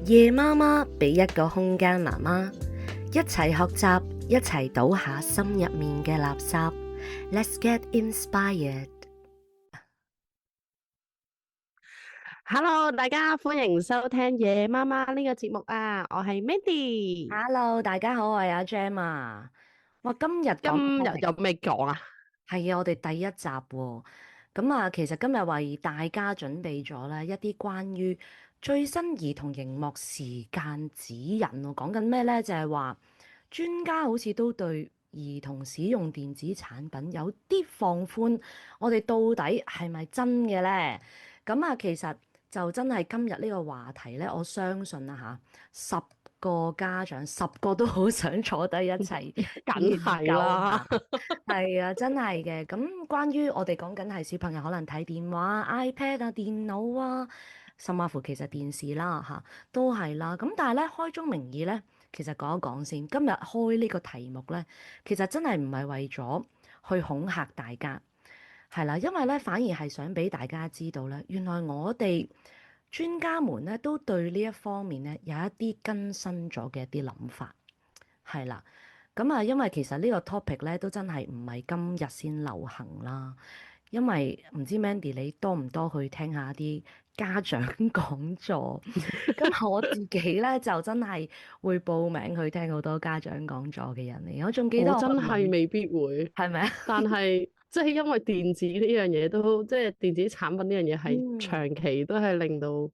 夜媽媽俾一個空間媽媽，一齊學習，一齊倒下心入面嘅垃圾。Let's get inspired。Hello，大家歡迎收聽夜媽媽呢個節目啊！我係 Mandy，Hello，大家好，我係阿 Jam 啊。哇，今日講嘅今日 topic 有咩講啊？係啊，我哋第一集喎。咁啊，其實今日為大家準備咗咧一啲關於最新兒童熒幕時間指引喎。講緊咩咧？就係話專家好似都對兒童使用電子產品有啲放寬，我哋到底係咪真嘅咧？咁啊，其實就真係今日呢個話題咧，我相信啊嚇，10個家長10個都好想坐低一齊梗研係究下。啦，係啊，真係嘅。咁關於我哋講緊係小朋友可能睇電話、iPad 啊、電腦啊，甚至乎其實電視啦嚇都係啦。咁但係咧開宗明義咧，其實講一講先。今日開呢個題目咧，其實真係唔係為咗去恐嚇大家，係啦，因為咧反而係想俾大家知道咧，原來我哋專家們咧都對呢一方面咧有一啲更新咗嘅一啲諗法，係啦。咁啊，因為其實呢個 topic 咧都真係唔係今日先流行啦。因為唔知 Mandy 你多唔多去聽下啲家長講座？咁我自己咧就真係會報名去聽好多家長講座嘅人嚟。我仲記得我我個真係女未必會，係咪啊？但係即係因為電子呢樣嘢都，即係電子產品呢樣嘢係嗯，長期都係令到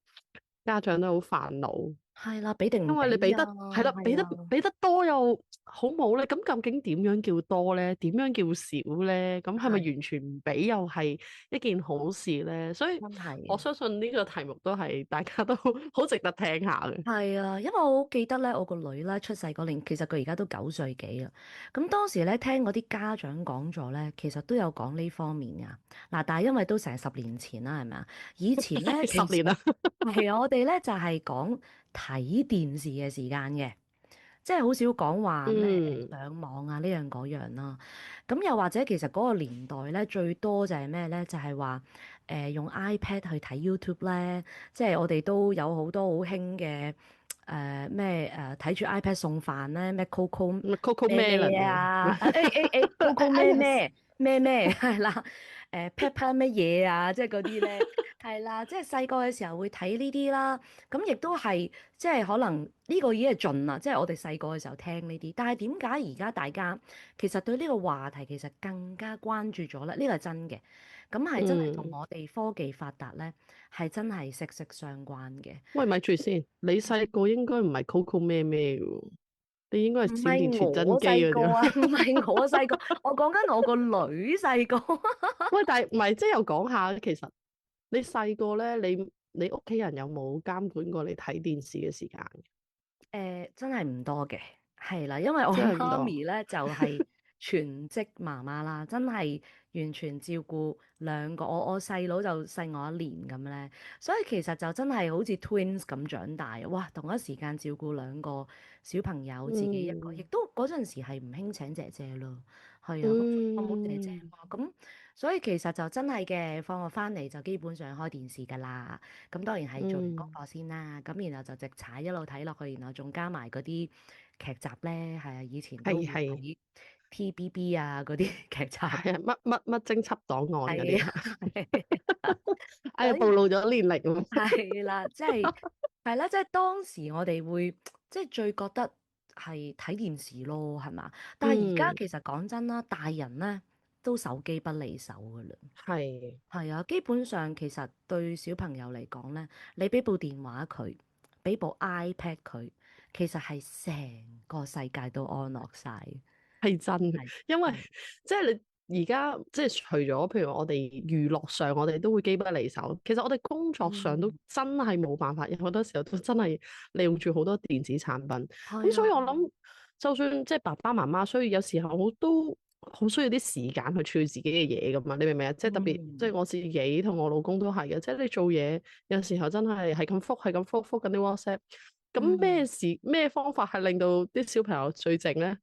家長都好煩惱。係啦，俾定唔因為你俾啊？俾得係啦，俾得係啊，俾得多又好冇咧，咁究竟點樣叫多咧？點樣叫少咧？咁係咪係完全唔俾又係一件好事咧？所以真係。我相信呢個題目都係大家都好值得聽下嘅。係啊，因為我好記得咧，我個女咧出世嗰年，其實佢而家都9歲幾啦。咁當時咧聽嗰啲家長講座咧，其實都有講呢方面噶。嗱，但係因為都成10年前啦，係咪啊？以前咧其實十年啦，係啊我哋咧就係講睇電視嘅時間嘅。即係好少講話咩嗯上網啊呢樣嗰樣啦，咁又或者其實嗰個年代咧最多就係咩咧？就係話用 iPad 去睇 YouTube 咧，即係我哋都有好多好興嘅咩睇住 iPad 送飯咧，咩 Coco 咁 Coco 咩咩 Melon 啊，Coco 哎呀，咩咩咩咩係啦，Peppa 乜嘢啊，即係嗰啲咧係啦，即係細個嘅時候會睇呢啲啦。咁亦都係即係可能呢個已經係盡啦，即係我哋細個嘅時候聽呢啲。但係點解而家大家其實對呢個話題其實更加關注咗咧？呢個係真嘅，咁係真係同嗯，我哋科技發達咧係真係息息相關嘅。喂，咪住先，你細個應該唔係 Coco 咩咩嘅喎，你應該係唔閃電係傳真我機嗰啲啊。細個啊，唔係我細個，我講緊我個女細個。喂，但係唔係，即係又講下，其實你細個咧，你屋企人有冇監管過你睇電視嘅時間？真係唔多嘅，係啦，因為我真係唔媽多。咪咧就係全職媽媽啦，真係完全照顧2個，我細佬就細我1年咁咧，所以其實就真係好似 twins 咁長大，哇！同一時間照顧2個小朋友，自己一個，亦嗯都嗰陣時係唔興請姐姐咯，係啊，咁我冇姐姐嗯嘛，咁所以其實就真係嘅，放學翻嚟就基本上開電視㗎啦。咁當然係做完功嗯，課先啦，咁然後就直踩一路睇落去，然後仲加埋嗰啲劇集咧，係啊，以前都會係係睇 TBB 啊嗰啲劇集，係啊，乜偵緝檔案嗰啲係啊，啊，哎呀，所以暴露咗年齡喎。係啦，即係係啦，即係當時我哋會即係最覺得係睇電視咯，係嘛？但係而家嗯，其實講真啦，大人咧都手機不離手噶啦。係係啊，基本上其實對小朋友嚟講咧，你俾部電話佢，俾部 iPad 佢，其實係成個世界都安樂晒。係真嘅，係因為係即係你而家即係除咗譬如我哋娛樂上，我哋都會機不離手。其實我哋工作上都嗯，真係冇辦法，有好多時候都真係利用住好多電子產品。咁係啊，所以我諗，就算即係爸爸媽媽，所以有時候我都好需要啲時間去處理自己嘅嘢噶嘛。你明唔明啊？即係特別，即係嗯我自己同我老公都係嘅。即係你做嘢有時候真係咁覆，係咁覆緊啲 WhatsApp。咁咩嗯，事咩方法係令到啲小朋友最靜咧？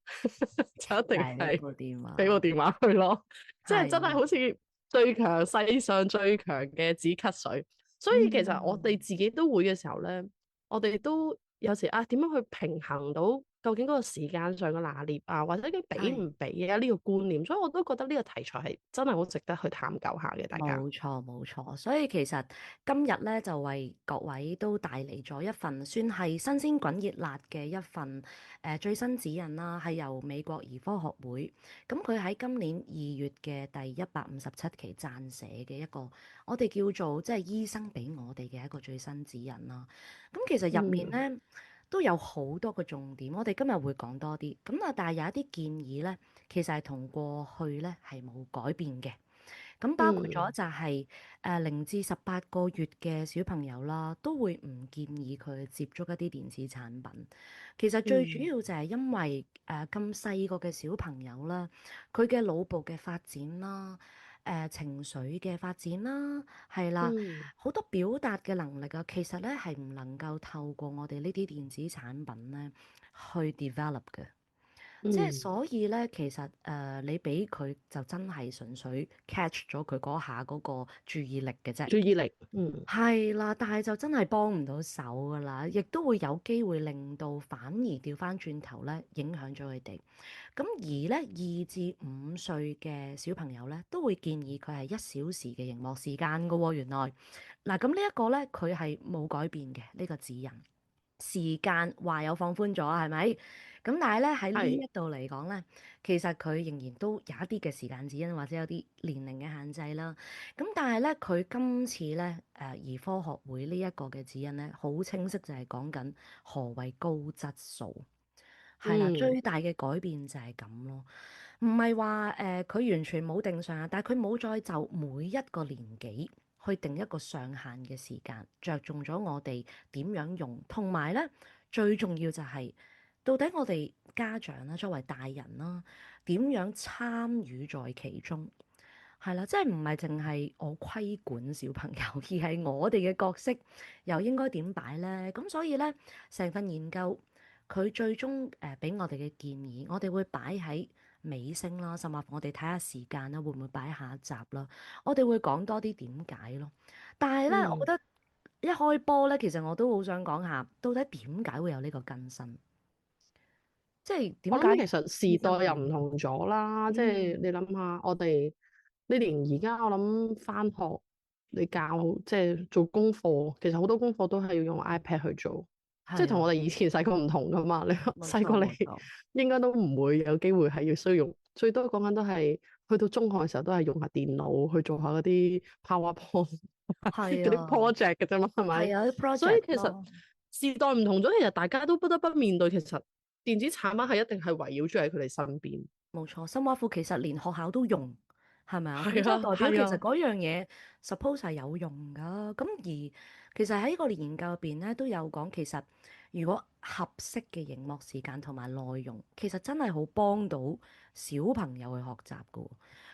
就一就定係係呢部電話，俾部電話佢咯，即係真係係啊，好似最強世上最強嘅止咳水。所以其實我哋嗯自己都會嘅時候咧，我哋都有時啊，點樣去平衡到究竟嗰個時間上嘅拿捏啊，或者你俾係。唔俾啊呢個觀念，所以我都覺得呢個題材係真係好值得去探究下嘅，大家。冇錯冇錯，所以其實今日咧就為各位都帶嚟咗一份算係新鮮滾熱辣嘅一份最新指引啦，係由美國兒科學會，咁佢喺今年2月嘅第157期撰寫嘅一個我哋叫做即係醫生俾我哋嘅一個最新指引啦。咁其實入面嗯咧都有好多個重點，我哋今日會講多啲，咁啊但係有一啲建議咧，其實係同過去咧係冇改變嘅。咁包括咗嗯就係0至18個月嘅小朋友啦，都會唔建議佢接觸一啲電子產品。其實最主嗯要就係因為咁細個嘅小朋友啦，佢嘅腦部嘅發展啦、情緒嘅發展啦，係啦，嗯好多表達嘅能力啊，其實咧係唔能夠透過我哋呢啲電子產品咧去 develop 嘅。即係嗯，所以咧，其實你俾佢就真係純粹 catch 咗佢嗰下嗰個注意力嘅啫。注意力，係啦，但係就真係幫唔到手噶啦，亦都會有機會令到反而調翻轉頭咧，影響咗佢哋。咁而咧2至5歲嘅小朋友咧，都會建議佢係1小時嘅熒幕時間噶喎。原來嗱，咁呢一個咧，佢係冇改變嘅呢個指引。時間話有放寬咗，係咪？咁但係咧喺呢係，一度嚟講咧，其實佢仍然都有一啲嘅時間指引或者有啲年齡嘅限制啦。咁但係咧，佢今次咧兒科學會呢一個嘅指引咧，好清晰就係講緊何為高質素。係啦，嗯最大嘅改變就係咁咯，唔係話佢完全冇定上啊，但係佢冇再就每一個年紀去定一個上限嘅時間，着重咗我哋點樣用，同埋咧最重要就係、到底我哋家長啦，作為大人啦，點樣參與在其中？係啦，即係唔係淨係我規管小朋友，而係我哋嘅角色又應該點擺咧？咁所以咧，成份研究佢最終俾我哋嘅建議，我哋會擺喺尾聲啦，甚至乎我哋睇下時間啦，會唔會擺下一集啦？我哋會講多啲點解咯。但係咧，我嗯。覺得一開波咧，其實我都好想講下，到底點解會有呢個更新？即係點解我諗其實時醫生代又唔同咗啦，即係嗯，你諗下，我哋呢年而家我諗返學，你教即係做功課，其實好多功課都係要用 iPad 去做，即係係啊，同我哋以前細個唔同噶嘛。你冇錯細個你冇錯，應該都唔會有機會係要需要用，最多講緊都係去到中學嘅時候都係用下電腦去做下嗰啲 PowerPoint 嗰啲 係啊。project 嘅啫嘛，係咪？係啊，啲 所以 project 其實咯，時代唔同咗，其實大家都不得不面對，其實電子產品係一定係圍繞住喺佢哋身邊。冇錯。深挖庫其實連學校都用，係咪啊？咁即係係啊，代表其實係啊，嗰樣嘢 suppose 係有用㗎。咁而其實喺個研究入邊咧都有講，其實如果合適嘅熒幕時間同埋內容，其實真係好幫到小朋友去學習㗎喎。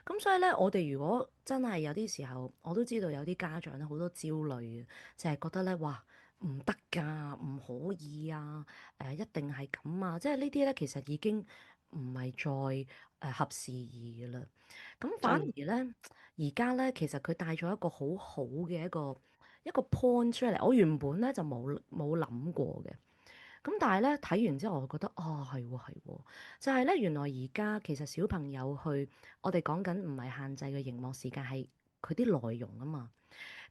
咁所以咧，我哋如果真係有啲時候，我都知道有啲家長咧好多焦慮嘅，就係覺得咧，哇！唔得㗎，唔可以啊！一定係咁啊！即係呢啲咧，其實已經唔係再合時宜嘅啦。咁反而真咧，而家咧其實佢帶咗一個好好嘅一個 point 出嚟。我原本咧就冇諗過嘅。咁但係咧睇完之後，我覺得啊係喎係喎，就係咧原來而家其實小朋友去我哋講緊唔係限制嘅熒幕時間係佢啲內容啊嘛。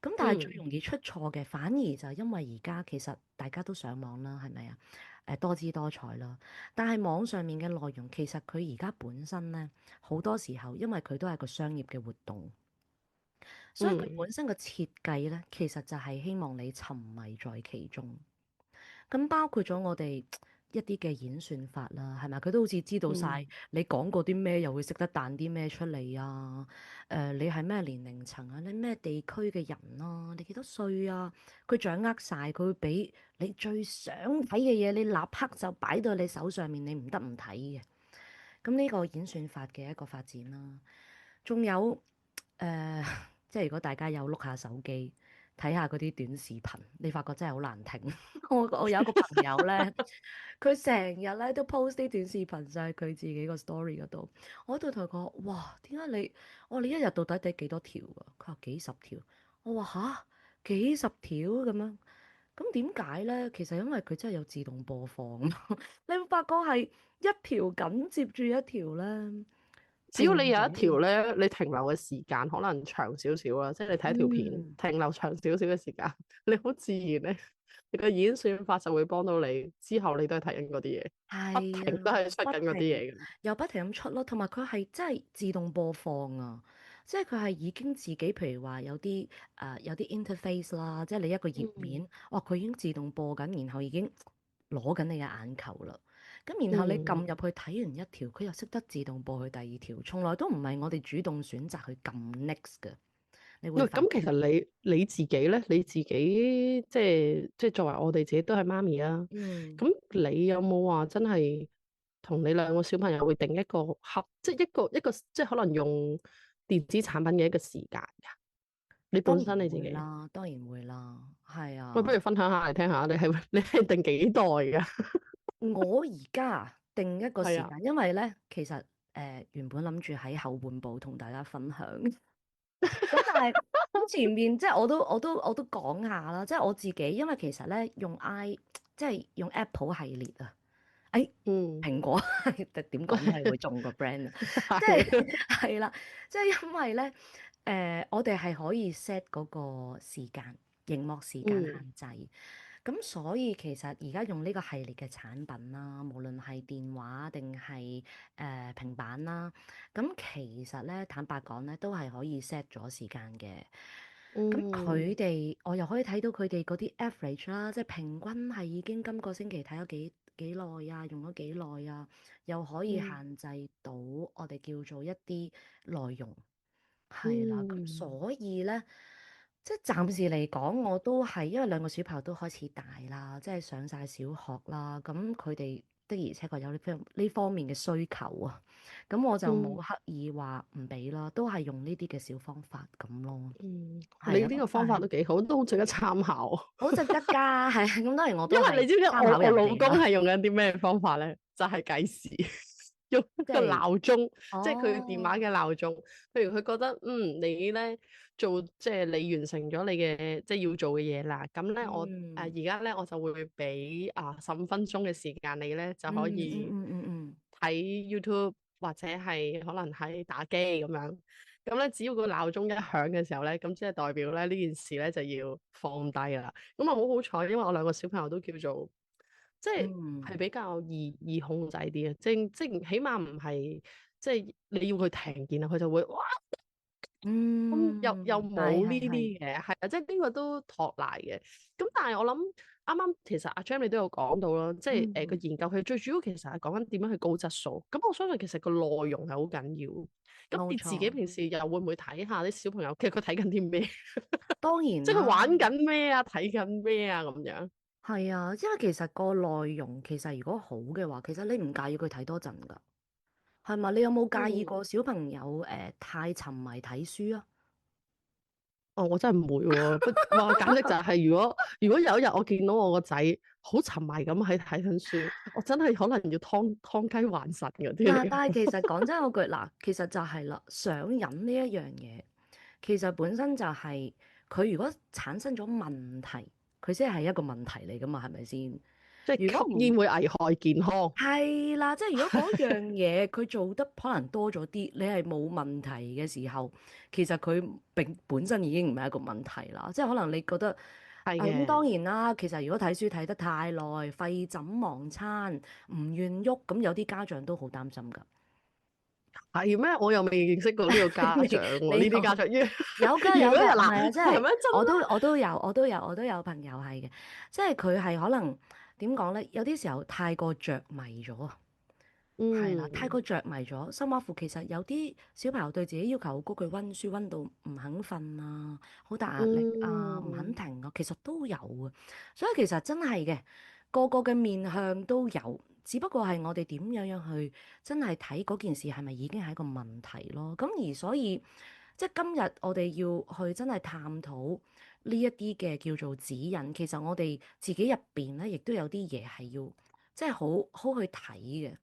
咁但係最嗯容易出錯嘅，反而就係因為而家其實大家都上網啦，係咪啊？多姿多彩啦。但係網上面嘅內容其實佢而家本身咧，好多時候因為佢都係個商業嘅活動，所以佢嗯本身嘅設計咧，其實就係希望你沉迷在其中。咁包括咗我哋一啲嘅演算法啦，係咪？佢都好似知道晒嗯你講過啲咩，又會識得彈啲咩出嚟啊？你係咩年齡層啊？你咩地區嘅人啊？你幾多歲啊？佢掌握晒，佢會俾你最想睇嘅嘢，你立刻就擺到你手上面，你唔得唔睇嘅。咁呢個演算法嘅一個發展啦，仲有即係如果大家有碌下手機睇下嗰啲短視頻，你發覺真係好難停。我有一個朋友咧，佢成日咧都 post 啲短視頻上去佢自己個 story 嗰度，我喺度同佢講：哇，點解你我話你一日到底睇幾多條啊？佢話幾十條。我話吓，幾十條咁樣。咁點解咧？其實因為佢真係有自動播放，你會發覺係一條緊接住一條咧，只要你有一停唔到嘅。條咧，你停留嘅時間可能長少少啦，即係你睇一條片嗯，停留長少少嘅時間，你好自然咧，你個演算法就會幫到你，之後你都係睇緊嗰啲嘢，不係啊，停都係出不緊嗰啲停嘢咁。又不停咁出咯，同埋佢係真係自動播放啊！即係佢係已經自己，譬如話有啲 interface 啦，即係你一個頁嗯面，哇，佢已經自動播緊，然後已經攞緊你嘅眼球啦。咁然後你撳嗯。入去睇完一條，佢又識得自動播去第二條，從來都唔係我哋主動選擇去撳 next 嘅。你會喂，發覺，咁其實你自己咧，你自己即係作為我哋自己都係媽咪啦。嗯，咁你有冇話真係同你兩個小朋友會定一個即係一個即係可能用電子產品嘅一個時間㗎？你本當然身你自己，會啦，當然會啦，係喂，不如啊。分享下嚟聽下，你係定幾代㗎？我而家定一個係啊，時間，因為咧，其實原本諗住喺後半部同大家分享，咁但係咁前面即係我都講下啦，即係我自己，因為其實咧即係用 Apple 系列啊，誒嗯，蘋果點講都係會中個 brand 啊，即係係，係啦，即係因為咧我哋係可以 set 嗰個時間，熒幕時間嗯限制。咁所以其實而家用呢個系列嘅產品啦，無論係電話定係平板啦，咁其實咧坦白講咧，都係可以 set 咗時間嘅。咁佢嗯哋我又可以睇到佢哋嗰啲 average 啦，即係平均係已經今個星期睇咗幾耐啊，用咗幾耐啊，又可以嗯限制到我哋叫做一啲內容。係啦，咁嗯所以咧，即係暫時嚟講，我都係因為兩個小朋友都開始大啦，即係上晒小學啦，咁佢哋的而且確有呢方面嘅需求啊，咁我就冇嗯。刻意話唔俾啦，都係用呢啲嘅小方法咁咯。嗯，你係啊，呢個方法咁但係都幾好，都好值得參考。好值得㗎，係啊，咁當然我因都係為你知唔知參考我老公人哋啦，係用緊啲咩方法咧？就係計時，用一個即係鬧鐘，即係佢電話哦，嘅鬧鐘。譬如佢覺得你咧做即係你完成咗你嘅即係要做嘅嘢啦，咁咧我嗯而家咧我就會俾15分鐘嘅時間你咧就可以嗯，睇 YouTube 或者係可能係打機咁樣。咁咧，只要個鬧鐘一響嘅時候咧，咁即係代表咧呢件事咧就要放低啦。咁啊，好好彩，因為我兩個小朋友都叫做即係嗯比較易控制啲啊，即起碼唔係即係你要佢停電啊，佢就會哇咁又係冇呢係係，啲嘅，係啊，即係呢個都托賴嘅。咁但係我諗啱啱其實阿 Jam 你都有講到啦，即係個嗯。研究佢最主要其實係講緊點樣去高質素。咁我相信其實個內容係好緊要。咁你自己冇錯，平時又會唔會睇下啲小朋友，其實佢睇緊啲咩？當然即係佢啦，玩緊咩啊，睇緊咩啊咁樣。係啊，因為其實個內容其實如果好嘅話，其實你唔介意佢睇多陣㗎，係咪？你有冇介意嗯。過小朋友太沉迷睇書啊？哦，我真係唔會喎，哇，簡直就係如果有一日我見到我個仔好沉迷咁喺睇緊書，我真係可能要劏雞還神嗰啲嗱，嚟嘅。但係其實講真嗰句，嗱，其實就係啦，上癮呢一樣嘢，其實本身就係佢如果產生咗問題，佢先係一個問題嚟㗎嘛，係咪先？即係吸如果唔煙會危害健康。係啦，即係如果嗰樣嘢佢做得可能多咗啲，你係冇問題嘅時候，其實佢並本身已經唔係一個問題啦。即係可能你覺得係咁當嘅，然啦，其實如果睇書睇得太耐，廢寢忘餐，唔願喐，咁有啲家長都好擔心㗎。係咩？我又未認識過呢個家長喎，你呢啲家長，有㗎有㗎，如果嗱係啊，即係係咩真我都有朋友係嘅，即係佢係可能點講咧？有啲時候太過着迷咗啊。係啦，太過嗯着迷咗，甚至乎其實有啲小朋友對自己要求好高，佢温書温到唔肯瞓啊，好大壓力啊，唔肯嗯停啊，其實都有啊。所以其實真係嘅，個個嘅面向都有，只不過係我哋點樣去真係睇嗰件事係咪已經係一個問題咯。咁而所以即係今日我哋要去真係探討呢一啲嘅叫做指引，其實我哋自己入邊咧，亦都有啲嘢係要即係好好去睇嘅。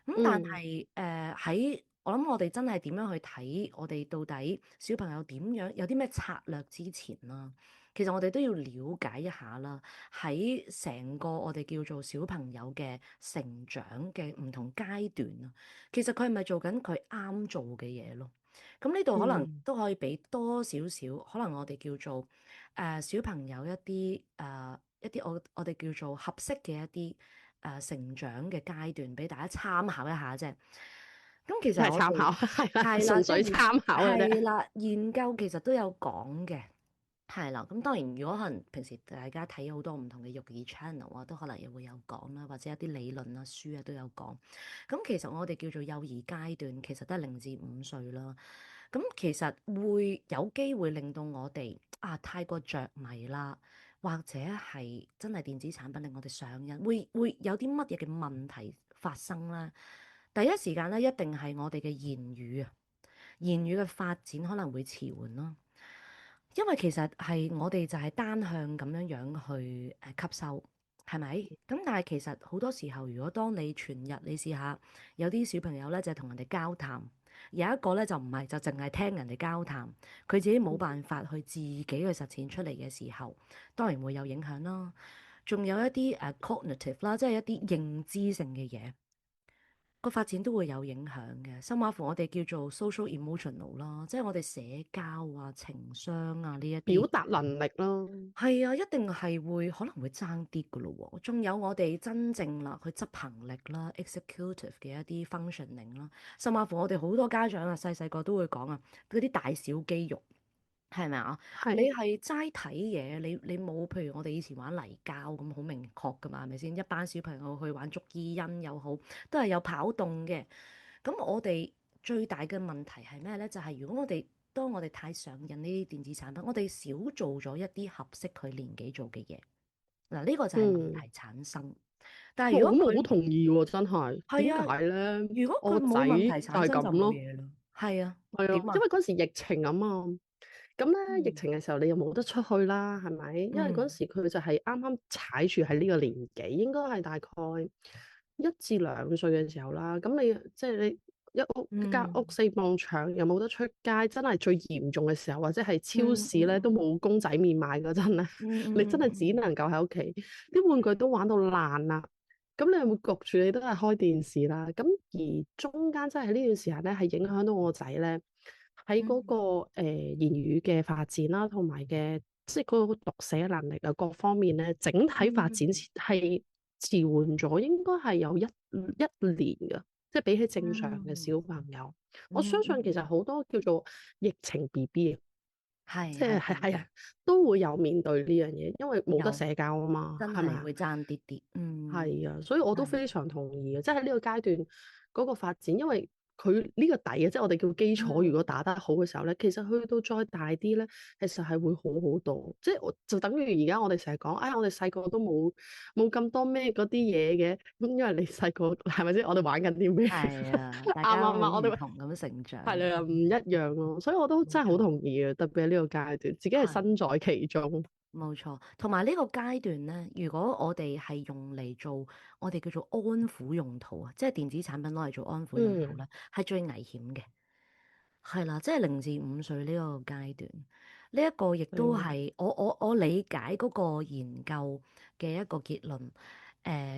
咁但嗯係喺我諗我哋真係點樣去睇我哋到底小朋友點樣有啲咩策略之前啦，其實我哋都要了解一下啦。喺成個我哋叫做小朋友嘅成長嘅唔同階段啊，其實佢係咪做緊佢啱做嘅嘢咯？咁呢度可能嗯，都可以俾多少少，可能我哋叫做小朋友一啲我哋叫做合適嘅一啲成長嘅階段，俾大家參考一下啫。咁其實我哋係參考，係啦，係啦，純粹即係參考嘅啫。係啦，研究其實都有講嘅。係啦，咁當然，如果可能平時大家睇好多唔同嘅育兒 channel 啊，都可能又會有講啦，或者一啲理論啊、書啊都有講。咁其實我哋叫做幼兒階段，其實都係0至5歲啦。咁其實會有機會令到我哋太過着迷啦，或者係真係電子產品令我哋上癮，會有啲乜嘢嘅問題發生咧？第一時間咧，一定係我哋嘅言語啊，言語嘅發展可能會遲緩咯。因為其實係我哋就係單向咁樣樣去吸收，係咪？咁但係其實好多時候，如果當你全日你試下，有啲小朋友咧就係同人哋交談，有一個咧就唔係，就淨係聽人哋交談，佢自己冇辦法去自己去實踐出嚟嘅時候，當然會有影響啦。仲有一啲cognitive 啦，即係一啲認知性嘅嘢。個發展都會有影響嘅，甚或乎我哋叫做 social emotional 啦，即係我哋社交啊、情商啊呢一啲，表達能力咯。係啊，一定係會可能會爭啲噶咯喎。仲有我哋真正啦，去執行力啦、executive 嘅一啲 functioning 啦，甚或乎我哋好多家長啊，細細個都會講啊，嗰啲大小肌肉。係咪啊？你係，係齋睇嘢，你冇譬如我哋以前玩泥膠咁好明確噶嘛？係咪先？一班小朋友去玩捉伊人又好，都係有跑動嘅。咁我哋最大嘅問題係咩咧？就係如果當我哋太上癮呢啲電子產品，我哋少做咗一啲合適佢年紀做嘅嘢。嗱，呢個就係問嗯，題產生。但係我如果佢好同意喎，真係。點係啊，解咧？如果佢我個仔冇問題就係產生就咁咯。冇嘢啦。係啊，係啊，點啊？因為嗰時疫情啊嘛，咁咧疫嗯情嘅時候你又冇得出去啦，係咪？因為嗰嗯時佢就係啱啱踩住喺呢個年紀，應該係大概1至2歲嘅時候啦。咁你即係你一間屋嗯4埲牆，又冇得出街，真係最嚴重嘅時候，或者係超嗯市咧都嗯嗯冇公仔麵賣嗰陣咧，嗯你嗯真係只嗯能夠喺屋企，啲玩具都玩到爛啦。咁你會焗住你都係開電視啦，咁而中間真係呢段時間咧，係影響到我個仔咧喺嗰個嗯言語嘅發展啦，同埋嘅即係嗰個讀寫能力啊各方面咧，整體發展嗯係遲緩咗，應該係有一年㗎，即係比起正常嘅嗯小朋友，我相信其實嗯嗯，好多叫做疫情 BB 啊，即係係係係係啊，都會有面對呢樣嘢，因為冇得有社交啊嘛，係咪啊？真係會爭啲啲，係啊，所以我都係非常同意嘅，即係喺呢個階段嗰個發展，因為佢呢個底啊，即係我哋叫基礎，如果嗯打得好嘅時候咧，其實去到再大啲咧，其實係會好好多。即係我就等於而家我哋成日講，哎，我哋細個都冇咁多咩嗰啲嘢嘅，咁因為你細個係咪先？我哋玩緊啲咩？係啊，大家好啱啱啱，我哋唔同咁成長，係啊，唔一樣咯。所以我都真係好冇錯，同意嘅，特別係呢個階段，自己係係。身在其中。冇錯，同埋呢個階段咧，如果我哋係用嚟做我哋叫做安撫用途啊，即係電子產品攞嚟做安撫用途嗯，咧，係最危險嘅。係啦，即係0至5歲呢個階段，呢一個亦都係係我理解嗰個研究嘅一個結論。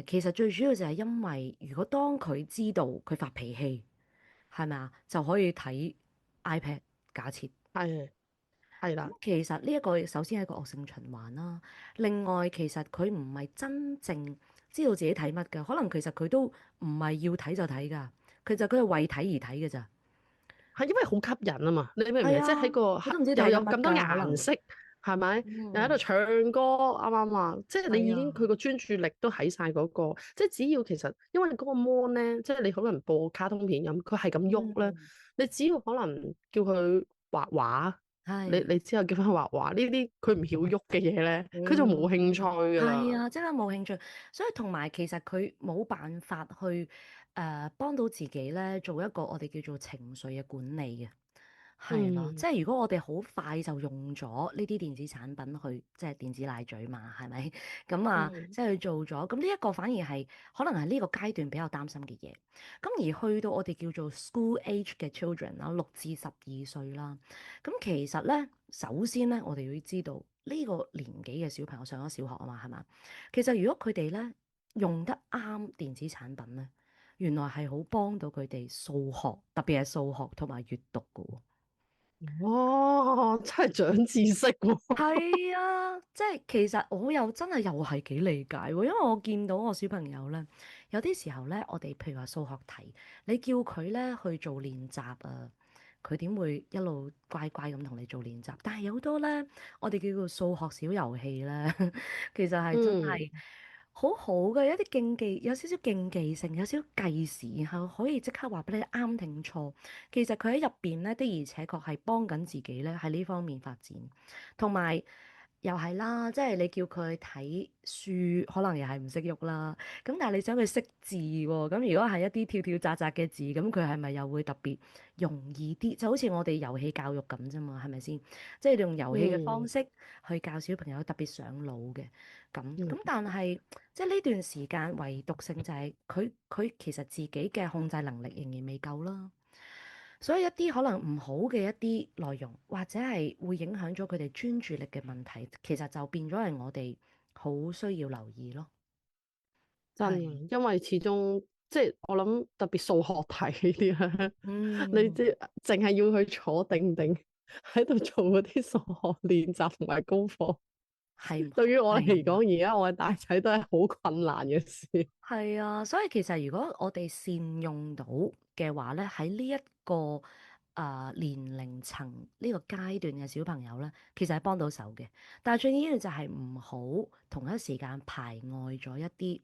其實最主要就係因為如果當佢知道佢發脾氣，係咪啊，就可以睇 iPad。假設。係係咁啦。其實呢一個首先係一個惡性循環啦。另外，其實佢唔係真正知道自己睇乜㗎，可能其實佢都唔係要睇就睇㗎，佢係為睇而睇㗎咋。係因為好吸引啊嘛，你明唔明？即係喺係啊，個黑佢都唔知睇緊乜又有咁多㗎，可能。顏色，係咪？又喺度嗯，唱歌，啱唔啱啊？即係你已經係啊，佢個專注力都喺晒嗰個，即係只要其實因為嗰個 mon 咧，即係你可能播卡通片咁，佢係咁喐咧，嗯，你只要可能叫佢畫畫，你係，你之後叫翻佢畫畫呢啲佢唔曉喐嘅嘢咧，佢就冇興趣嗯，㗎啦。係啊，真係冇興趣。所以同埋其實佢冇辦法去幫到自己咧，做一個我哋叫做情緒嘅管理嘅。係咯，即嗯係如果我哋好快就用咗呢啲電子產品去，即係電子奶嘴嘛，係咪？咁啊，嗯即係去做咗，咁呢一個反而係可能係呢個階段比較擔心嘅嘢。咁而去到我哋叫做 school age 嘅 children 啦，6至12歲啦，咁其實咧，首先咧，我哋要知道呢個年紀嘅小朋友上咗小學啊嘛，係嘛？其實如果佢哋咧用得啱電子產品咧，原來係好幫到佢哋數學，特別係數學同埋閱讀㗎喎。哇！真係長知識喎。係啊，即係其實我又真係又係幾理解喎，因為我見到我小朋友咧，有啲時候咧，我哋譬如話數學題，你叫佢咧去做練習啊，佢點會一路乖乖咁同你做練習？但係有好多咧，我哋叫做數學小遊戲咧，其實係真嗯係好好嘅一啲競技，有少少競技性，有少少計時，然後可以即刻話俾你啱定錯。其實佢喺入邊咧的而且確係幫緊自己咧喺呢方面發展。同埋又係啦，即係你叫佢睇書，可能又係唔識喐啦。咁但係你想佢識字喎，咁如果係一啲跳跳扎扎嘅字，咁佢係咪又會特別容易啲？就好似我哋遊戲教育咁啫嘛，係咪先？即係用遊戲嘅方嗯式去教小朋友特別上腦嘅。咁嗯，但係即係呢段時間唯獨性就係佢其實自己嘅控制能力仍然未夠啦。所以一啲可能唔好嘅一啲內容，或者係會影響咗佢哋專注力嘅問題，其實就變咗係我哋好需要留意咯。真係，啊，因為始終即係我諗特別數學題呢啲咧，你嗯，即係淨係要佢坐定定喺度做嗰啲數學練習同埋功課，係對於我嚟係啊，講，而家我嘅大仔都係好困難嘅事。係啊，所以其實如果我哋善用到嘅話咧，喺呢一個年齡層呢個階段嘅小朋友咧，其實係幫到手嘅。但係最緊要就係唔好同一時間排外咗一啲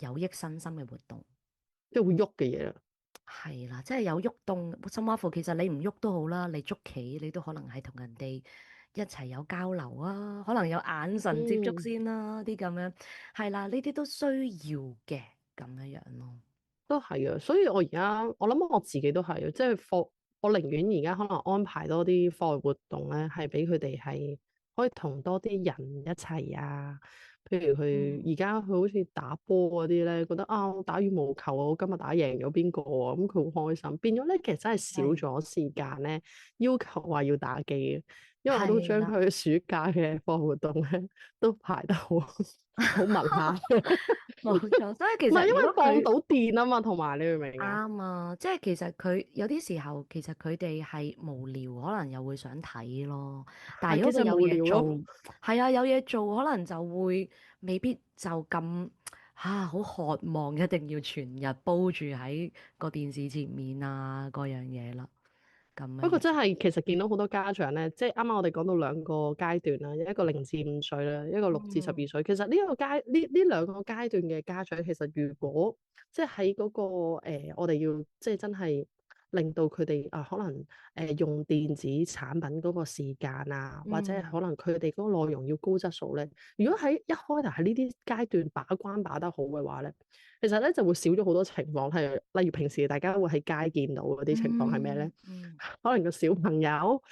有益身心嘅活動。即係會喐嘅嘢啦。係啦，即係有喐動，甚至乎其實你唔喐都好啦，你捉棋你都可能係同人哋一齊有交流啊，可能有眼神接觸嗯，先啦，啲咁樣係啦，呢啲都需要嘅咁樣樣咯。都係啊，所以我諗我自己都係啊，即係我寧願而家可能安排多啲課外活動咧，係俾佢哋係可以同多啲人一齊啊。譬如佢而嗯，家佢好似打波嗰啲咧，覺得啊，我打羽毛球啊，我今日打贏咗邊個啊，咁佢好開心。變咗咧，其實真係少係咗時間咧，要求話要打機嘅，因為我都係啦，將佢暑假嘅課外活動咧都排得好好密下。冇錯。所以其唔係因實如為放果佢到電啊嘛，同埋你明唔明啊？啱啊，即係其實佢有啲時候其實佢哋係無聊，可能又會想睇咯。但係係其實如果佢有無聊咯。嘢做，係啊，有嘢做，可能就會未必就咁好渴望一定要全日煲住喺個電視前面啊嗰樣嘢啦，咁樣樣。不過真係其實見到好多家長咧，即係啱啱我哋講到兩個階段啦，一個0至5歲啦，一個6至12歲。嗯，其實呢兩個階段嘅家長，其實如果即係喺嗰個我哋要即係真係令到佢哋啊，可能用電子產品嗰個時間啊，或者係嗯，可能佢哋嗰個內容要高質素咧。如果喺一開頭喺呢啲階段把關把得好嘅話咧，其實咧就會少咗好多情況，係例如平時大家會喺街見到嗰啲情況係咩咧？嗯，嗯，可能個小朋友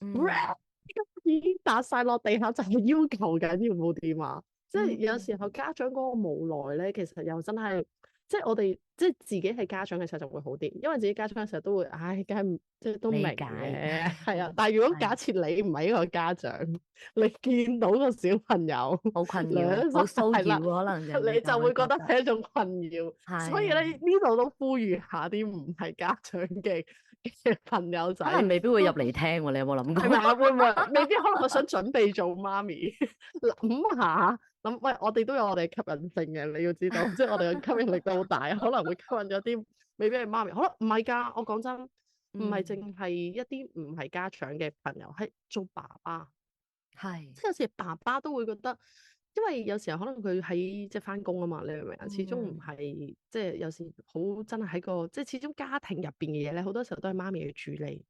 嗯，已經打晒落地下，就係要求緊要部電話。即係有嗯，時候家長嗰個無奈咧，其實又真係，即係我哋即係自己係家長嘅時候就會好啲，因為自己家長嘅時候都會，唉，梗係即係都明理解，嘅，係啊。但係如果假係設你唔係一個家長，你見到個小朋友好困擾，兩三好騷係啦，擾，可能人哋你就就會會覺得覺得係一種困擾。所以咧係。呢度都呼籲下啲唔係家長嘅朋友仔。可能未必會入都嚟聽喎，你有冇諗過？係咪啊？會唔會未必可能佢想準備做媽咪，諗下諗，喂，我哋都有我哋吸引性嘅，你要知道，即係我哋嘅吸引力都好大，可能會吸引咗啲未必係媽咪。可能唔係㗎，我講真，唔係嗯，淨係一啲唔係家長嘅朋友，係做爸爸。係，即係有時爸爸都會覺得，因為有時候可能佢喺即係翻工啊嘛，你明唔明啊？始終唔嗯，係即係有時好真係喺個即係始終家庭入邊嘅嘢咧，好多時候都係媽咪去處理。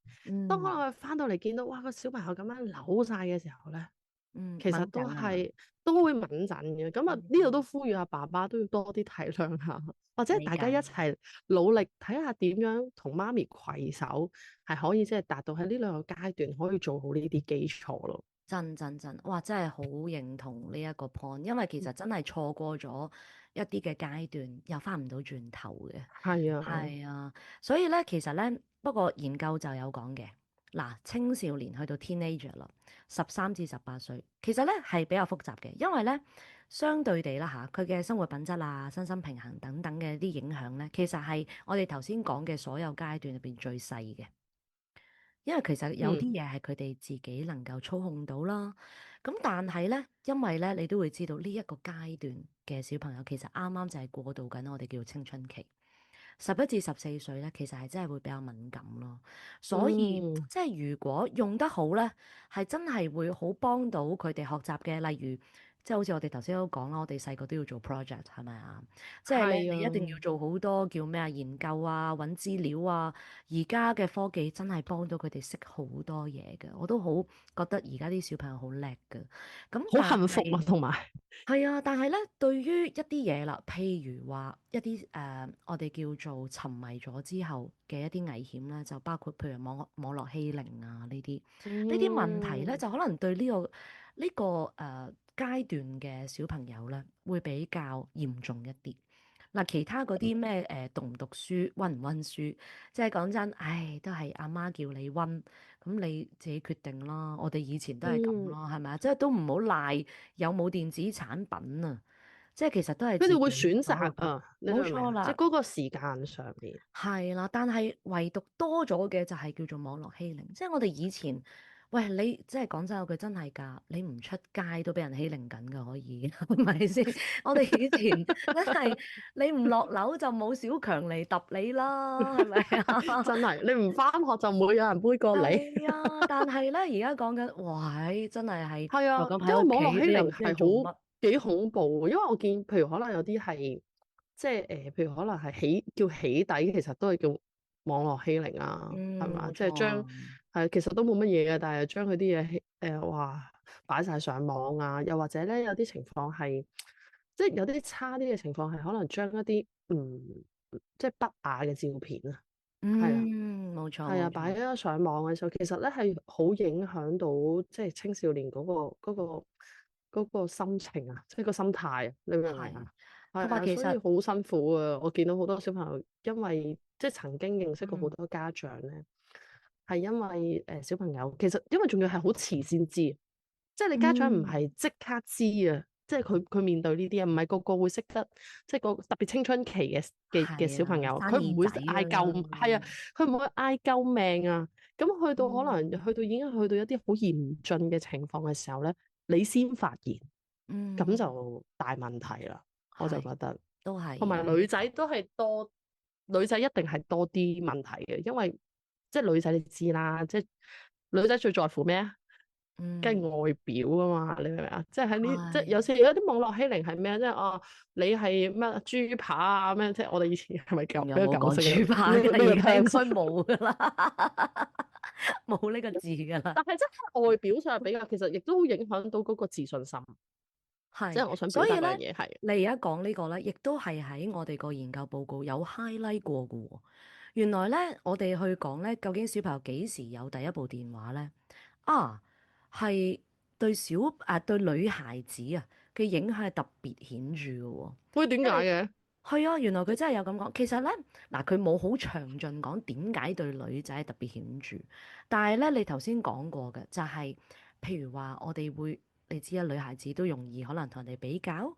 當可能嗯，佢翻到嚟見到哇個小朋友咁樣扭晒嘅時候咧，嗯，敏其實都感係嘛？係都會敏陣嘅。咁啊呢度嗯，都呼籲下爸爸都要多啲體諒下，或者大家一理解，齊努力睇下點樣同媽咪攜手，係可以即係達到喺呢兩個階段可以做好呢啲基礎咯。真真真，哇！真係好認同呢一個 point，因為其實真係錯過咗一啲嘅階段，又翻唔到轉頭嘅。係啊。係啊，所以咧，其實咧，不過研究就有講嘅，嗱，青少年去到 teenager 啦，13至18歲，其實咧係比較複雜嘅，因為咧相對地啦嚇，佢嘅生活品質啊、身心平衡等等嘅啲影響咧，其實係我哋頭先講嘅所有階段入邊最細嘅。因為其實有啲嗯，嘢係佢哋自己能夠操控到啦，咁但係咧，因為咧你都會知道呢一個階段嘅小朋友其實啱啱就係過渡緊我哋叫青春期，11至14歲咧，其實係真係會比較敏感咯，所以嗯，即係如果用得好咧，係真係會好幫到佢哋學習嘅，例如即係好似我哋頭先都講啦，我哋細個都要做 project 係咪啊？即係咧，係啊，你一定要做好多叫咩啊研究啊、揾資料啊。而家嘅科技真係幫到佢哋識好多嘢嘅，我都好覺得而家啲小朋友好叻嘅。咁好但係幸福啊，同埋，係啊，但係咧，對於一啲嘢啦，譬如話一啲我哋叫做沉迷咗之後嘅一啲危險咧，就包括譬如網絡欺凌啊呢啲問題咧，嗯，就可能對呢個階段嘅小朋友咧，會比較嚴重一啲。嗱，其他嗰啲咩讀唔讀書、温唔温書，即係講真，唉，都係阿媽叫你温，咁你自己決定啦。我哋以前都係咁嗯，咯，係咪啊？即係都唔好賴有冇電子產品啊，即係其實都係佢哋會自己選擇攞去學，啊，你冇明唔明啊？即係錯啦。嗰個時間上面，係啦，但係唯獨多咗嘅就係叫做網絡欺凌，即係我哋以前，喂你即係講真有句真係㗎，你唔出街都俾人欺凌緊㗎，可以係咪先？我哋以前真係你唔落樓就冇小強嚟揼你啦，係咪啊？真係你唔返學就唔會有人杯葛你。係啊，但係咧而家講緊，哇！真係係啊，就咁因為喺屋企，網絡欺凌你又唔知佢係好做乜。幾恐怖嘅，因為我見譬如可能有啲係即係譬如可能係叫起底，其實都係叫網絡欺凌啊，係嗯，嘛？冇即係將錯啊。其實都冇乜嘢嘅，但係將佢啲嘢哇擺晒上網啊，又或者咧有啲情況係即係有啲差啲嘅情況係可能將一啲即係不雅嘅照片啊，係啊。嗯，冇錯係啊，冇錯。擺咗上網嘅時候，其實咧係好影響到即係青少年嗰個心情啊，即係個心態啊，你明唔明係，啊？係啊，同埋其實所以好辛苦啊！我見到好多小朋友，因為即係曾經認識過好嗯多家長咧，係因為小朋友其實因為仲要係好遲先知，即係你家長唔嗯。係即刻知啊，即係佢面對呢啲啊，唔係個個會識得，即係個特別青春期嘅小朋係啊，友，佢唔會生耳仔嗌救，㗎啦。係啊，佢唔會嗌救命啊。咁去到可能嗯去到已經去到一啲好嚴峻嘅情況嘅時候咧，你先發現，咁嗯，就大問題啦。我就係，覺得，都係同埋嘅。女仔都係多，女仔一定係多啲問題嘅，因為即係女仔你知啦，即係女仔最在乎咩啊？梗嗯，係外表啊嘛，你明唔明啊？即係喺呢，即係有係。時有啲網絡欺凌係咩？即係哦，你係咩豬扒啊咩？即係我哋以前係咪比較有冇講舊式嘅豬扒嘅？呢個呢個 而家應 terms？該冇㗎啦，冇呢個字㗎啦。但係即係外表上比較，其實亦都好影響到嗰個自信心。即係，係我想表所以咧，達嗰樣嘢係，你而家講呢個咧，亦都係喺我哋個研究報告有 highlight 過嘅喎。原來咧，我哋去講咧，究竟小朋友幾時有第一部電話咧？啊，係對女孩子啊嘅影響係特別顯著嘅喎。喂，點解嘅？係啊，原來佢真係有咁講。其實咧，嗱佢冇好詳盡講點解對女仔特別顯著，但係咧，你頭先講過嘅就係、譬如話我哋會，你知啊，女孩子都容易可能同人哋比較，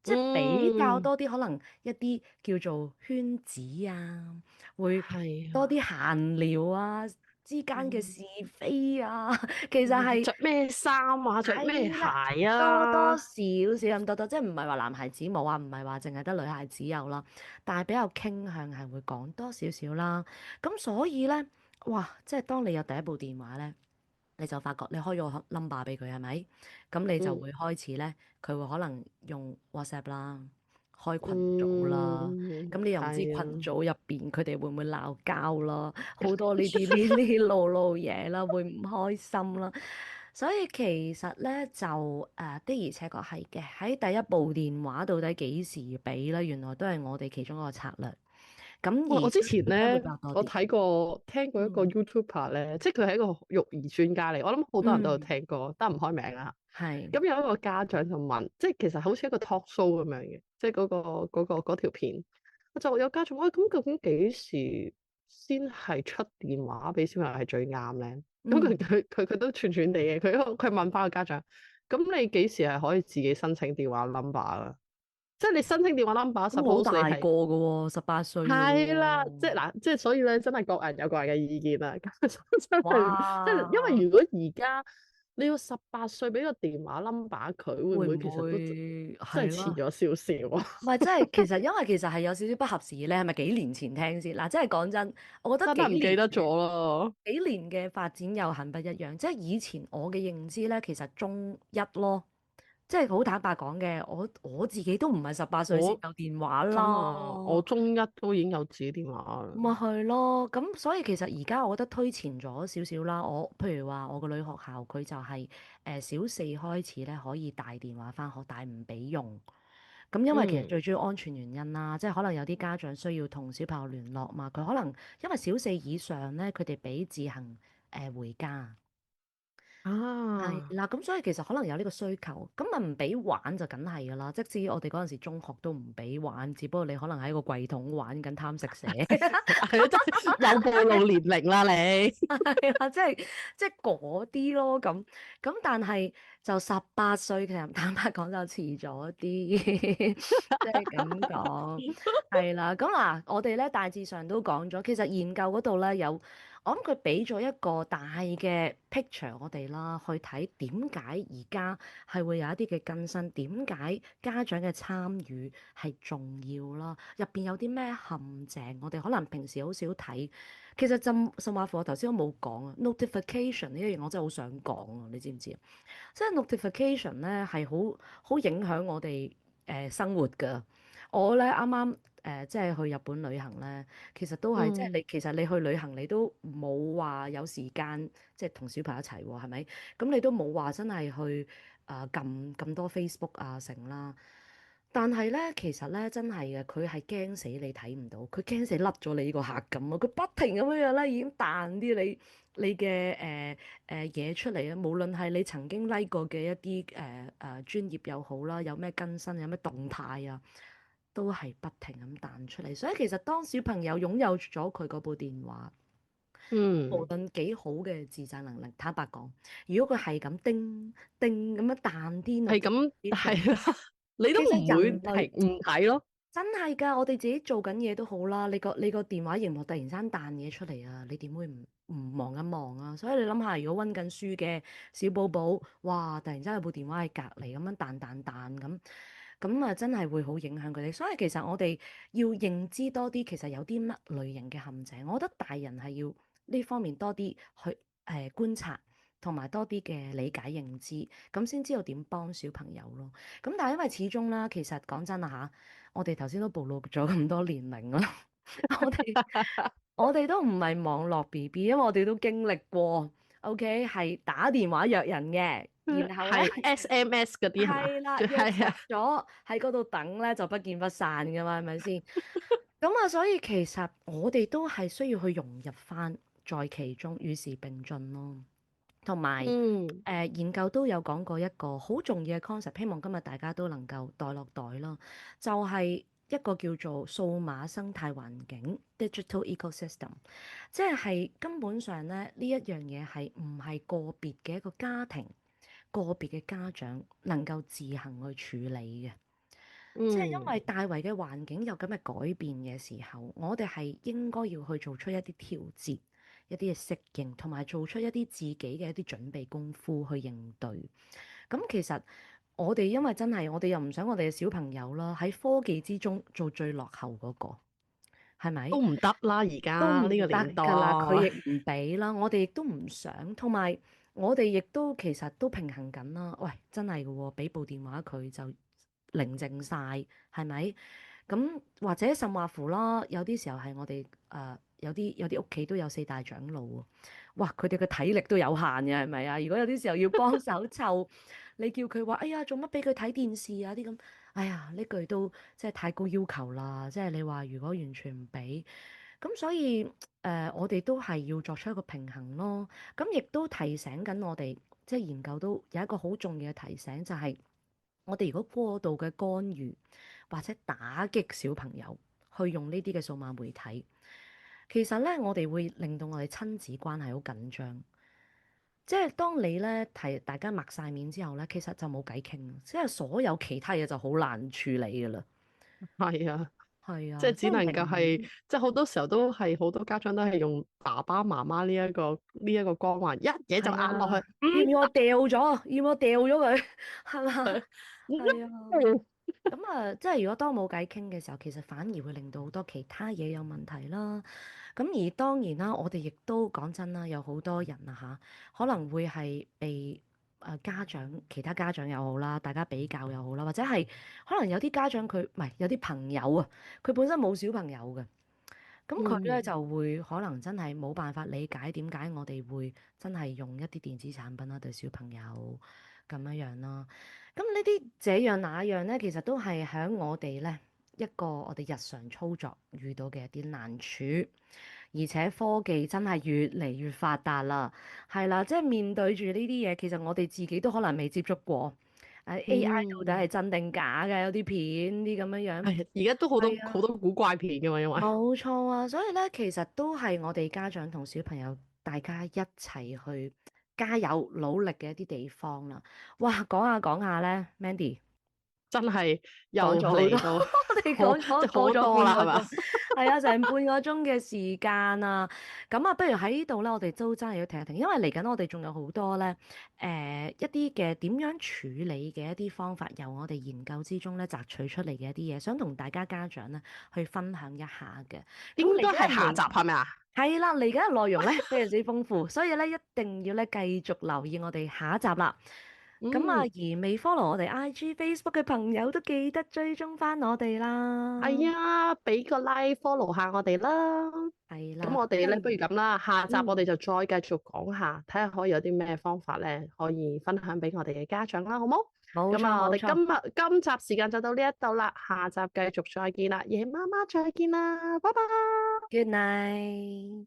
即係比較嗯，多啲可能一啲叫做圈子啊，會係啊，多啲閒聊啊之間嘅是非啊，其實係。着咩衫啊，着咩係啦，鞋多多少啊？少咁多多，即係唔係話男孩子冇啊，唔係話淨係得女孩子有啦，但係比較傾向係會講多少少啦。咁所以咧，哇！即係當你有第一部電話咧，你就發覺你開咗個 number 俾佢係咪？咁你就嗯會開始咧，佢會可能用 WhatsApp 啦，開群組啦。嗯，咁你又唔知群係組入邊佢哋會唔會鬧交啦，好多呢啲路嘢啦，會唔開心啦。所以其實咧就的而且確係嘅，喺第一部電話到底幾時俾咧？原來都係我哋其中一個策略。咁喂，我之而對前咧，女仔會比較多我啲。睇過聽過一個 嗯 YouTuber 咧，即係佢係一個育兒專家嚟，我諗好多人都有嗯，聽過，得唔開名啊。係咁有一個家長就問，即係其實好似一個 talk show 咁樣嘅，即係嗰條片，我就有家長喂，咁究竟幾時先係出電話俾小朋友係最啱咧？咁嗯，佢都串串地嘅，佢問翻個家長，咁你幾時係可以自己申請電話 number 啊？即係你申請電話 咁我好number，suppose 你係大個噶喎，18歲噶係啦，即喎。係嗱，即係所以咧，真係各人有各人嘅意見啦。咁真係，即係因哇，為如果而家你要18歲俾個電話 number 佢，會唔會會唔其實都會真係係咯？遲咗少少啊？唔係，即係因為其實係有少少不合時宜咧，係咪幾年前聽先？嗱，即係講真，我覺得真係唔記得咗嘅咯。幾年嘅發展又很不一樣。即係以前我嘅認知咧，其實中一咯，即係好坦白講嘅，我自己都唔係18歲先我有電話真啊，我啦。中一都已經有自己電話啦。咪係咯，咁所以其實而家我覺得推前咗少少啦。我譬如話我個女學校佢就係小四開始咧可以帶電話返學，但係唔俾用。咁因為其實嗯最主要安全原因啦，即係可能有啲家長需要同小朋友聯絡嘛，佢可能因為小四以上咧，佢哋俾自行回家。係啊，啦，咁所以其實可能有呢個需求，咁咪唔俾玩就梗係噶啦。即使我哋嗰陣時中學都唔俾玩，只不過你可能喺個櫃桶玩緊貪食蛇。係啊，真係又暴露年齡啦你。係啊，即係嗰啲咯，咁但係就18歲，其實坦白講就遲咗啲，即係咁講，係啦。咁嗱，我哋咧大致上都講咗，其實研究嗰度咧有，我諗佢俾咗一個大嘅 picture 我哋啦，去睇點解而家係會有一啲嘅更新，點解家長嘅參與係重要啦，入邊有啲咩陷阱，我哋可能平時好少睇。其實甚至乎我頭先都冇講啊，notification 呢一樣我真係好想講啊，你知唔知啊？即係 notification 咧係好影響我哋生活㗎。我咧啱啱即係去日本旅行咧，其實都係即係嗯你其實你去旅行你都冇話有時間即係同小朋友一齊喎，係咪？咁你都冇話真係去撳咁多 Facebook 啊成啦。但係咧，其實咧真係嘅，佢係驚死你睇唔到，佢驚死甩咗你呢個客咁啊！佢不停咁樣樣咧，已經彈啲你嘅嘢出嚟啊！無論係你曾經 like 過嘅一啲專頁又好啦，有咩更新，有咩動態啊，都係不停咁彈出嚟。所以其實當小朋友擁有咗佢嗰部電話，無嗯，論幾好嘅自制能力，坦白講，如果佢係咁叮叮咁樣彈啲 係咁 notification，係啦，你都其實唔會人類停唔睇咯。真係㗎，我哋自己做緊嘢都好啦，你個電話熒幕突然間彈嘢出嚟啊，你點會唔望一望啊？所以你諗下，如果温緊書嘅小寶寶，哇！突然之間有部電話喺隔離咁樣彈彈彈咁，咁啊真係會好影響佢哋。所以其實我哋要認知多啲，其實有啲乜類型嘅陷阱，我覺得大人係要呢方面多啲去觀察，同埋多啲嘅理解認知，咁先知道點幫小朋友咯。咁但係因為始終啦，其實講真啊嚇。我哋頭先都暴露咗咁多年齡啦，我哋我哋都唔係網絡 BB，因為我哋都經歷過，OK 係打電話約人嘅，然後咧係 SMS 嗰啲係嘛？係啦，仲約實係啊，咗喺嗰度等咧就不見不散噶嘛，係咪先？咁啊，所以其實我哋都係需要去融入翻在其中，與時並進咯。同埋嗯研究都有講過一個好重要嘅 concept，希望今日大家都能夠袋落袋咯。就係一個叫做數碼生態環境 （digital ecosystem），即係根本上咧呢一樣嘢係唔係個別嘅一個家庭、個別嘅家長能夠自行去處理嘅。即係因為嗯，大圍嘅環境有咁嘅改變嘅時候，我哋係應該要去做出一啲調節、一啲嘅適應，同埋做出一啲自己嘅一啲準備功夫去應對。咁其實我哋因為真係我哋又唔想我哋嘅小朋友啦喺科技之中做最落後嗰個，係咪？都唔得啦，而都唔家呢個得年代。㗎啦，佢亦唔俾啦，我哋亦都唔想，同埋我哋亦都其實都平衡緊啦。喂，真係嘅喎，俾部電話佢就寧靜晒，係咪？咁或者甚或乎啦，有啲時候係我哋有啲屋企都有四大長老喎，哇！佢哋嘅體力都有限嘅，係咪啊？如果有啲時候要幫手湊，你叫佢話，哎呀，做乜俾佢睇電視啊啲咁？哎呀，呢句都即係太高要求啦！即係你話如果完全唔俾，咁所以我哋都係要作出一個平衡咯。咁亦都提醒緊我哋，即係研究都有一個好重要嘅提醒，就係我哋如果過度嘅干預或者打擊小朋友去用呢啲嘅數碼媒體。其實咧，我哋會令到我哋親子關係好緊張。即係當你咧提大家擘晒面之後咧，其實就冇偈傾，即係所有其他嘢就好難處理噶啦。係啊，係啊，即係即係只能夠係，明即係好多時候都係好多家長都係用爸爸媽媽呢一個光環，一嘢就係壓落去。啊，要唔要我掉咗？要唔要我掉咗佢？係嘛？係啊。咁啊，即係如果當冇偈傾嘅時候，其實反而會令到好多其他嘢有問題啦。咁而當然啦，我哋亦都講真啦，有好多人啊嚇，可能會係被家長、其他家長又好啦，大家比較又好啦，或者係可能有啲家長佢唔係有啲朋友啊，佢本身冇小朋友嘅。咁佢咧嗯就會可能真係冇辦法理解點解我哋會真係用一啲電子產品啦，對小朋友咁樣樣啦。咁呢啲這樣那樣咧，其實都係喺我哋咧一個我哋日常操作遇到嘅一啲難處，而且科技真係越嚟越發達啦，係啦，即係面對住呢啲嘢，其實我哋自己都可能未接觸過。AI 到底嗯，係真定假嘅？有啲片啲咁樣樣。係而家都好多係啊。好多古怪片㗎嘛，因為冇錯啊，所以咧，其實都係我哋家長同小朋友大家一齊去加油努力嘅一啲地方啦。哇，講下講下咧，Mandy 真係又講咗好多，嚟到我哋好講咗即係好過咗多啦，係咪？半個鐘，係啊，成半個鐘嘅時間啊。咁啊，不如喺呢度咧，我哋都真係要停一停，因為嚟緊我哋仲有好多咧，一啲嘅點樣處理嘅一啲方法，由我哋研究之中咧摘取出嚟嘅一啲嘢，想同大家家長咧去分享一下嘅。咁嚟應該係下集緊嚟係咪啊？係啦，嚟緊嘅內容咧非常之豐富，所以咧一定要咧繼續留意我哋下一集啦。咁啊，嗯，而未 follow 我哋 IG、Facebook 嘅朋友都記得追蹤翻我哋啦。係啊，俾個 like follow 下我哋啦。係啦，咁我哋咧，不如咁咁啦，下集我哋嗯，就再繼續講下，睇下可以有啲咩方法咧，可以分享俾我哋嘅家長啦，好冇？冇咁啊，我哋錯冇錯今集時間就到呢一度啦，下集繼續再見啦，夜媽媽再見啦，拜拜。，Good night。